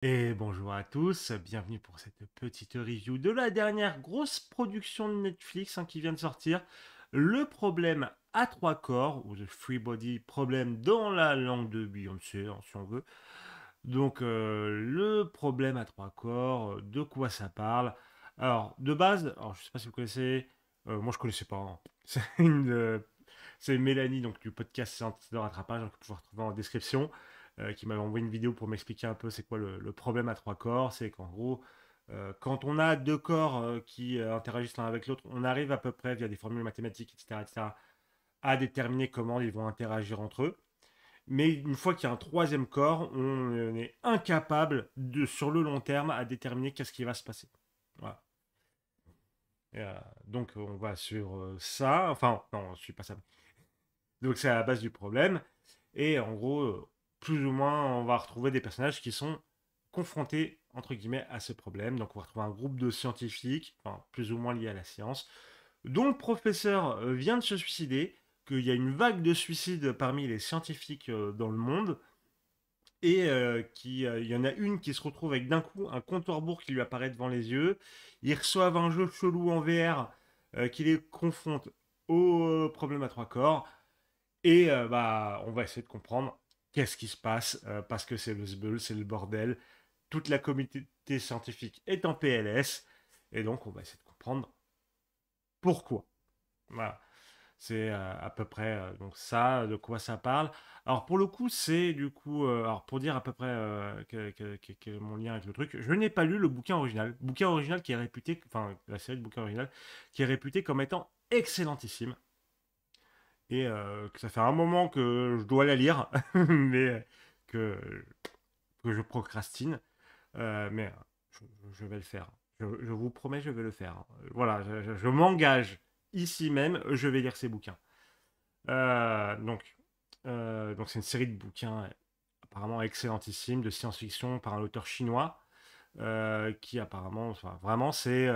Et bonjour à tous, bienvenue pour cette petite review de la dernière grosse production de Netflix qui vient de sortir. Le problème à trois corps, ou The Free Body Problem dans la langue de Beyoncé, si on veut. Donc le problème à trois corps, de quoi ça parle? Alors de base, alors, je sais pas si vous connaissez, moi je connaissais pas, hein. C'est Mélanie donc du podcast Science de rattrapage, que vous pouvez retrouver en description, qui m'avait envoyé une vidéo pour m'expliquer un peu c'est quoi le problème à trois corps. C'est qu'en gros, quand on a deux corps qui interagissent l'un avec l'autre, on arrive à peu près via des formules mathématiques, etc., à déterminer comment ils vont interagir entre eux. Mais une fois qu'il y a un troisième corps, on est incapable de, sur le long terme, à déterminer qu'est-ce qui va se passer. Voilà. Donc on va sur ça. Enfin, non, je suis pas ça. Donc c'est à la base du problème. Et en gros, plus ou moins, on va retrouver des personnages qui sont confrontés, entre guillemets, à ce problème. Donc on va retrouver un groupe de scientifiques, enfin, plus ou moins liés à la science, dont le professeur vient de se suicider, qu'il y a une vague de suicides parmi les scientifiques dans le monde, et il y en a une qui se retrouve avec d'un coup un compte à rebours qui lui apparaît devant les yeux. Ils reçoivent un jeu chelou en VR qui les confronte au problème à trois corps. Et bah, on va essayer de comprendre qu'est-ce qui se passe, parce que c'est le zbeul, c'est le bordel. Toute la communauté scientifique est en PLS, et donc on va essayer de comprendre pourquoi. Voilà. C'est à peu près donc ça, de quoi ça parle. Alors pour le coup, c'est du coup, alors pour dire à peu près quel est mon lien avec le truc, je n'ai pas lu le bouquin original qui est réputé, enfin la série de bouquins original, qui est réputée comme étant excellentissime. Et que ça fait un moment que je dois la lire, mais que, que je procrastine. Mais je vais le faire. Je vous promets, je vais le faire. Voilà, je m'engage ici même, je vais lire ces bouquins. Donc c'est une série de bouquins apparemment excellentissime de science-fiction par un auteur chinois qui apparemment, enfin, vraiment, c'est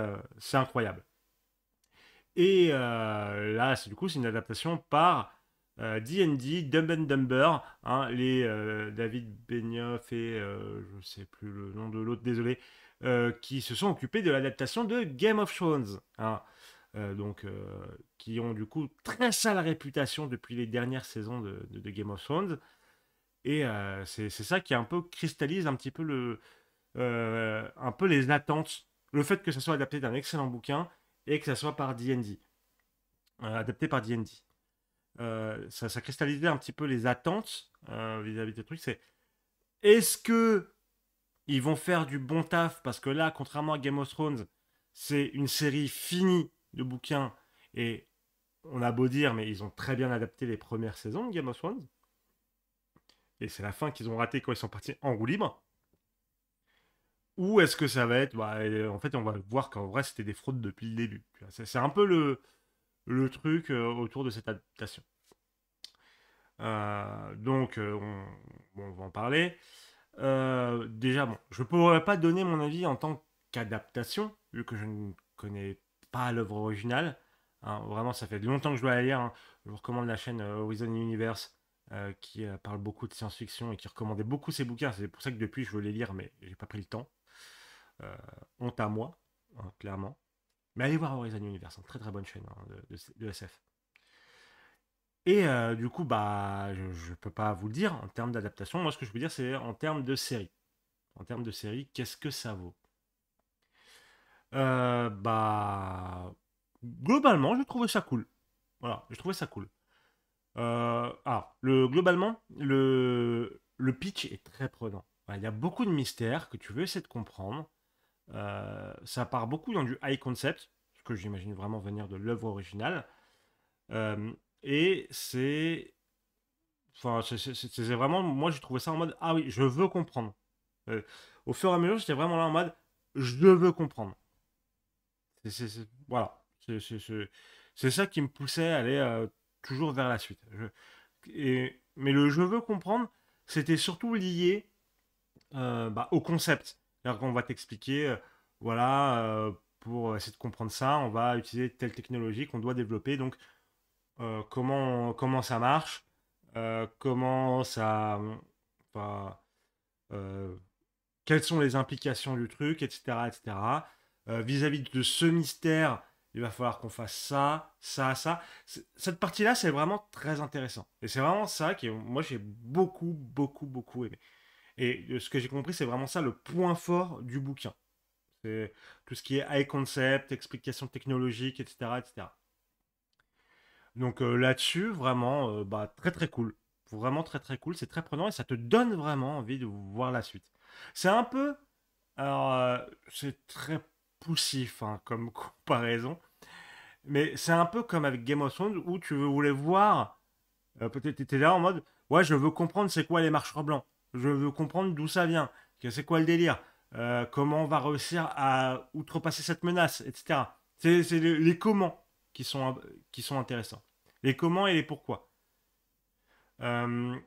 incroyable. Et là, du coup, c'est une adaptation par D&D, Dumb and Dumber, hein, les David Benioff et je ne sais plus le nom de l'autre, désolé, qui se sont occupés de l'adaptation de Game of Thrones, hein. Donc, qui ont du coup très sale réputation depuis les dernières saisons de Game of Thrones. Et c'est ça qui un peu cristallise un petit peu un peu les attentes, le fait que ça soit adapté d'un excellent bouquin et que ça soit par D&D, adapté par D&D. Ça cristallisait un petit peu les attentes vis-à-vis des trucs. C'est est-ce que ils vont faire du bon taf parce que là, contrairement à Game of Thrones, c'est une série finie de bouquins et on a beau dire, mais ils ont très bien adapté les premières saisons de Game of Thrones et c'est la fin qu'ils ont raté quand ils sont partis en roue libre. Ou est-ce que ça va être, bah, en fait, on va voir qu'en vrai, c'était des fraudes depuis le début. C'est un peu le truc autour de cette adaptation. Donc, bon, on va en parler. Déjà, bon, je ne pourrais pas donner mon avis en tant qu'adaptation, vu que je ne connais pas l'œuvre originale. Hein, vraiment, ça fait longtemps que je dois la lire, hein. Je vous recommande la chaîne Horizon Universe, qui parle beaucoup de science-fiction et qui recommandait beaucoup ses bouquins. C'est pour ça que depuis, je veux les lire, mais j'ai pas pris le temps. Euh, Honte à moi, hein, clairement. Mais allez voir Horizon Universe, hein, très très bonne chaîne, hein, de SF. Et du coup, bah, je peux pas vous le dire en termes d'adaptation. Moi, ce que je peux dire, c'est en termes de série. En termes de série, qu'est-ce que ça vaut? Bah, globalement, je trouvais ça cool. Voilà, je trouvais ça cool. Globalement, le pitch est très prenant. Voilà, il y a beaucoup de mystères que tu veux essayer de comprendre. Ça part beaucoup dans du high concept, ce que j'imagine vraiment venir de l'œuvre originale. Euh, et c'est. Enfin, c'est vraiment. Moi, j'ai trouvé ça en mode, ah oui, je veux comprendre. Euh, Au fur et à mesure, j'étais vraiment là en mode, je veux comprendre. Voilà. C'est ça qui me poussait à aller toujours vers la suite. Mais le je veux comprendre, c'était surtout lié bah, au concept. C'est-à-dire qu'on va t'expliquer, voilà, pour essayer de comprendre ça, on va utiliser telle technologie qu'on doit développer. Donc, comment ça marche, comment ça va. quelles sont les implications du truc, etc. etc. Vis-à-vis de ce mystère, il va falloir qu'on fasse ça, ça, ça. Cette partie-là, c'est vraiment très intéressant. Et c'est vraiment ça que moi j'ai beaucoup, beaucoup, beaucoup aimé. Et de ce que j'ai compris, c'est vraiment ça le point fort du bouquin. C'est tout ce qui est high concept, explication technologique, etc. etc. Donc là-dessus, vraiment, bah, très très cool. Vraiment très très cool, c'est très prenant et ça te donne vraiment envie de voir la suite. C'est un peu, alors c'est très poussif hein, comme comparaison, mais c'est un peu comme avec Game of Thrones où tu voulais voir, peut-être tu étais là en mode, ouais, je veux comprendre c'est quoi les marcheurs blancs, je veux comprendre d'où ça vient, que c'est quoi le délire, comment on va réussir à outrepasser cette menace, etc. C'est les comment qui sont intéressants. Les comment et les pourquoi. Euh,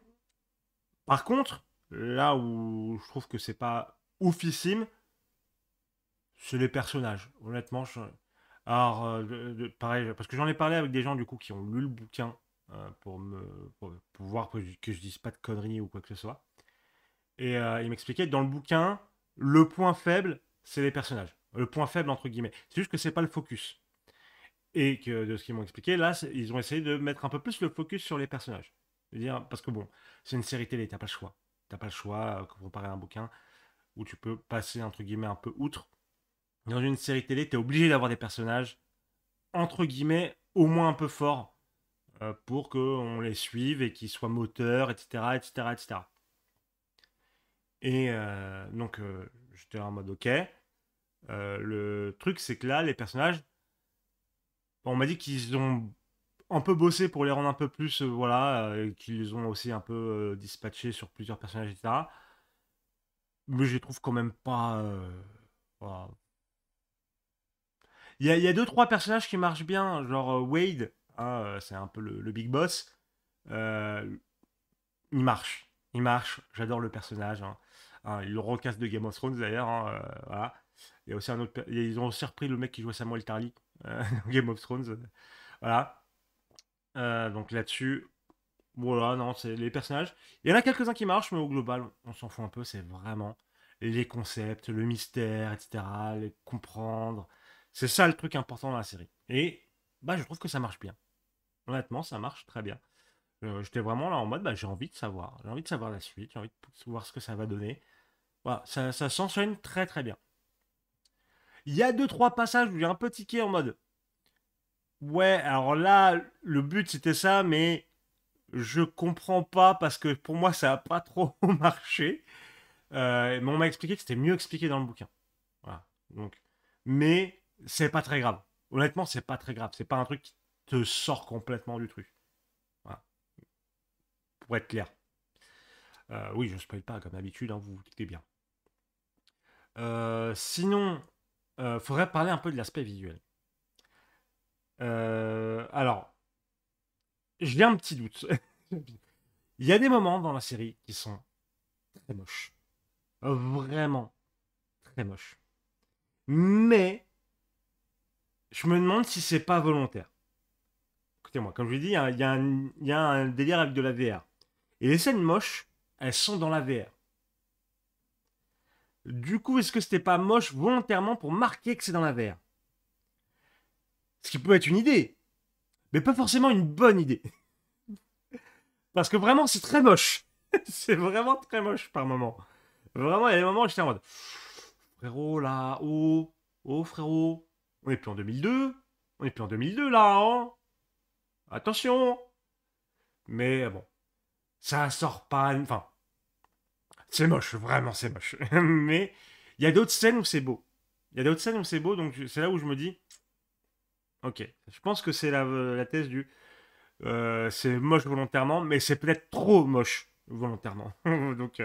Par contre, là où je trouve que c'est pas oufissime, c'est les personnages. Honnêtement, alors, pareil, parce que j'en ai parlé avec des gens du coup qui ont lu le bouquin pour voir que je dise pas de conneries ou quoi que ce soit. Et ils m'expliquaient que dans le bouquin, le point faible, c'est les personnages. Le point faible entre guillemets. C'est juste que c'est pas le focus. Et que de ce qu'ils m'ont expliqué, là, ils ont essayé de mettre un peu plus le focus sur les personnages. Dire, parce que bon, c'est une série télé, t'as pas le choix. T'as pas le choix, comparé à un bouquin, où tu peux passer, entre guillemets, un peu outre. Dans une série télé, t'es obligé d'avoir des personnages, entre guillemets, au moins un peu forts, pour qu'on les suive et qu'ils soient moteurs, etc., etc., etc. Et donc, j'étais en mode, ok. Le truc, c'est que là, les personnages, on m'a dit qu'ils ont un peu bossé pour les rendre un peu plus, voilà, qu'ils les ont aussi un peu dispatchés sur plusieurs personnages, etc. Mais je les trouve quand même pas. Voilà. Il y a deux, trois personnages qui marchent bien, genre Wade, hein, c'est un peu le big boss. Euh, il marche. Il marche. J'adore le personnage. Hein. Hein, il le recasse de Game of Thrones d'ailleurs. Hein, voilà. Il y a aussi un autre. Ils ont aussi repris le mec qui jouait Samuel Tarly dans Game of Thrones. Voilà. Donc là-dessus, voilà, non, c'est les personnages. Il y en a quelques-uns qui marchent, mais au global, on s'en fout un peu. C'est vraiment les concepts, le mystère, etc. Les comprendre. C'est ça le truc important dans la série. Et bah, je trouve que ça marche bien. Honnêtement, ça marche très bien. J'étais vraiment là en mode, bah, j'ai envie de savoir. J'ai envie de savoir la suite. J'ai envie de voir ce que ça va donner. Voilà, ça s'enchaîne très très bien. Il y a deux, trois passages où j'ai un peu tiqué en mode, ouais, alors là, le but c'était ça, mais je comprends pas parce que pour moi ça a pas trop marché. Mais on m'a expliqué que c'était mieux expliqué dans le bouquin. Voilà. Donc, mais c'est pas très grave. Honnêtement, c'est pas très grave. C'est pas un truc qui te sort complètement du truc. Voilà. Pour être clair. Oui, je spoil pas comme d'habitude, hein, vous vous doutez bien. Sinon, faudrait parler un peu de l'aspect visuel. Alors, j'ai un petit doute. Il y a des moments dans la série qui sont très moches. Vraiment très moches. Mais je me demande si c'est pas volontaire. Écoutez-moi, comme je l'ai dit, il y a un délire avec de la VR. Et les scènes moches, elles sont dans la VR. Du coup, est-ce que c'était pas moche volontairement pour marquer que c'est dans la VR? Ce qui peut être une idée, mais pas forcément une bonne idée. Parce que vraiment, c'est très moche. C'est vraiment très moche par moment. Vraiment, il y a des moments où j'étais en mode, frérot, là, oh, oh, frérot, on est plus en 2002. On est plus en 2002 là, hein. Attention. Mais bon, ça sort pas. Enfin, c'est moche, vraiment c'est moche. Mais il y a d'autres scènes où c'est beau. Il y a d'autres scènes où c'est beau, donc c'est là où je me dis, ok, je pense que c'est la thèse du c'est moche volontairement, mais c'est peut-être trop moche volontairement. Donc,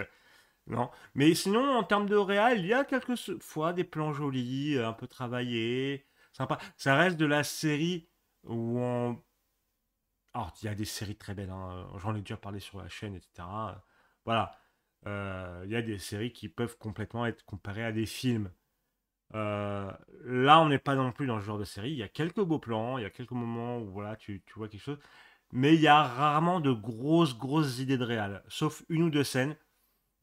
non. Mais sinon, en termes de réal, il y a quelques fois des plans jolis, un peu travaillés, sympa. Ça reste de la série où on. Alors, il y a des séries très belles, hein, j'en ai déjà parlé sur la chaîne, etc. Voilà. Il y a des séries qui peuvent complètement être comparées à des films. Là, on n'est pas non plus dans ce genre de série. Il y a quelques beaux plans, il y a quelques moments où voilà, tu vois quelque chose. Mais il y a rarement de grosses, grosses idées de réal. Sauf une ou deux scènes.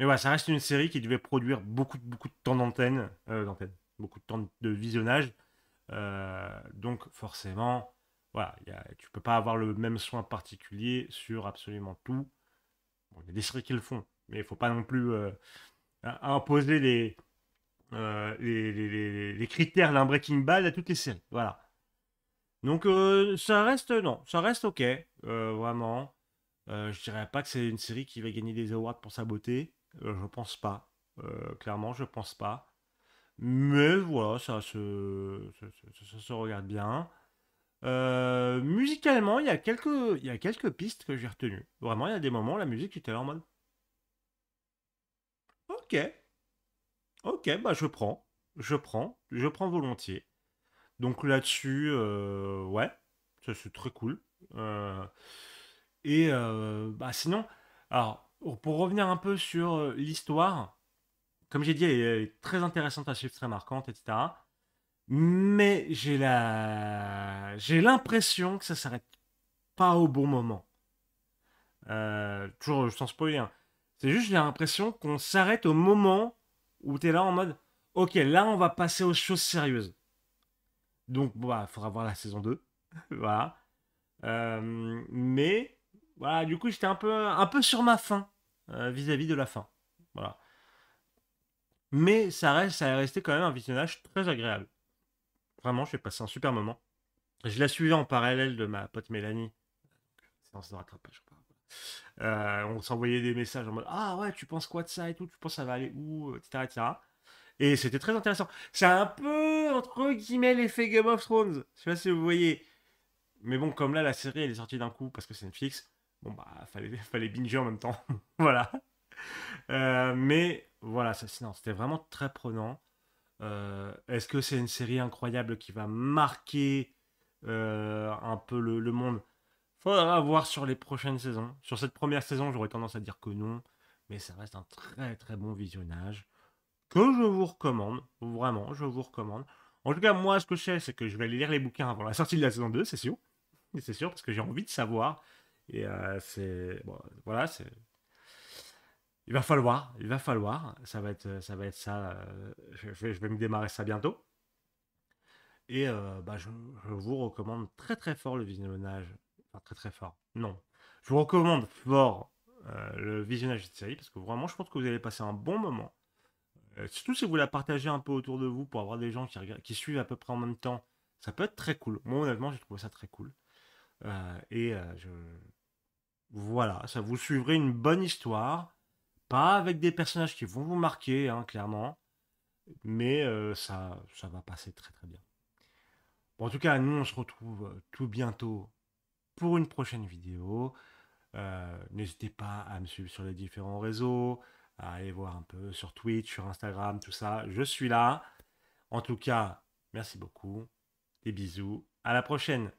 Mais voilà, ça reste une série qui devait produire beaucoup de temps beaucoup de temps de visionnage. Donc forcément, voilà, tu peux pas avoir le même soin particulier sur absolument tout. Bon, il y a des séries qui le font, mais il faut pas non plus imposer les critères d'un Breaking Bad à toutes les séries. Voilà. Donc ça reste, non, ça reste ok, vraiment. Je dirais pas que c'est une série qui va gagner des awards pour sa beauté. Je pense pas. Clairement, je pense pas. Mais voilà, ça se regarde bien. Musicalement, il y a quelques pistes que j'ai retenues. Vraiment, il y a des moments, la musique, j'étais là en mode ok, ok, bah je prends volontiers. Donc là-dessus, ouais, ça c'est très cool. Euh, bah sinon, alors pour revenir un peu sur l'histoire, comme j'ai dit, elle est très intéressante à suivre, très marquante, etc. Mais j'ai l'impression que ça s'arrête pas au bon moment. Toujours sans spoiler, hein. C'est juste j'ai l'impression qu'on s'arrête au moment où t'es là en mode, ok, là on va passer aux choses sérieuses. Donc bon, bah, faudra voir la saison 2. Voilà. Mais voilà, du coup, j'étais un peu sur ma faim vis-à-vis de la fin. Voilà. Mais ça est resté quand même un visionnage très agréable. Vraiment, j'ai passé un super moment. Je la suivais en parallèle de ma pote Mélanie. Séance de rattrapage. On s'envoyait des messages en mode ah ouais, tu penses quoi de ça et tout, tu penses ça va aller où, etc. etc. Et c'était très intéressant. C'est un peu entre guillemets l'effet Game of Thrones. Je sais pas si vous voyez. Mais bon, comme là, la série, elle est sortie d'un coup parce que c'est Netflix. Bon, bah, fallait binger en même temps. Voilà. Mais voilà, non, c'était vraiment très prenant. Est-ce que c'est une série incroyable qui va marquer un peu le monde? Faudra voir sur les prochaines saisons. Sur cette première saison, j'aurais tendance à dire que non. Mais ça reste un très bon visionnage que je vous recommande. Vraiment, je vous recommande. En tout cas, moi, ce que je sais, c'est que je vais aller lire les bouquins avant la sortie de la saison 2, c'est sûr. C'est sûr, parce que j'ai envie de savoir. Et c'est. Bon, voilà, c'est. Il va falloir. Ça va être ça. Je vais me démarrer ça bientôt. Et bah, je vous recommande très fort le visionnage. Enfin, très fort. Non. Je vous recommande fort le visionnage de cette série, parce que vraiment, je pense que vous allez passer un bon moment. Surtout si vous la partagez un peu autour de vous pour avoir des gens qui suivent à peu près en même temps. Ça peut être très cool. Moi, honnêtement, j'ai trouvé ça très cool. Voilà, ça vous suivrez une bonne histoire, pas avec des personnages qui vont vous marquer, hein, clairement, mais ça va passer très bien. Bon, en tout cas, nous, on se retrouve tout bientôt pour une prochaine vidéo. N'hésitez pas à me suivre sur les différents réseaux, à aller voir un peu sur Twitch, sur Instagram, tout ça. Je suis là. En tout cas, merci beaucoup. Des bisous. À la prochaine.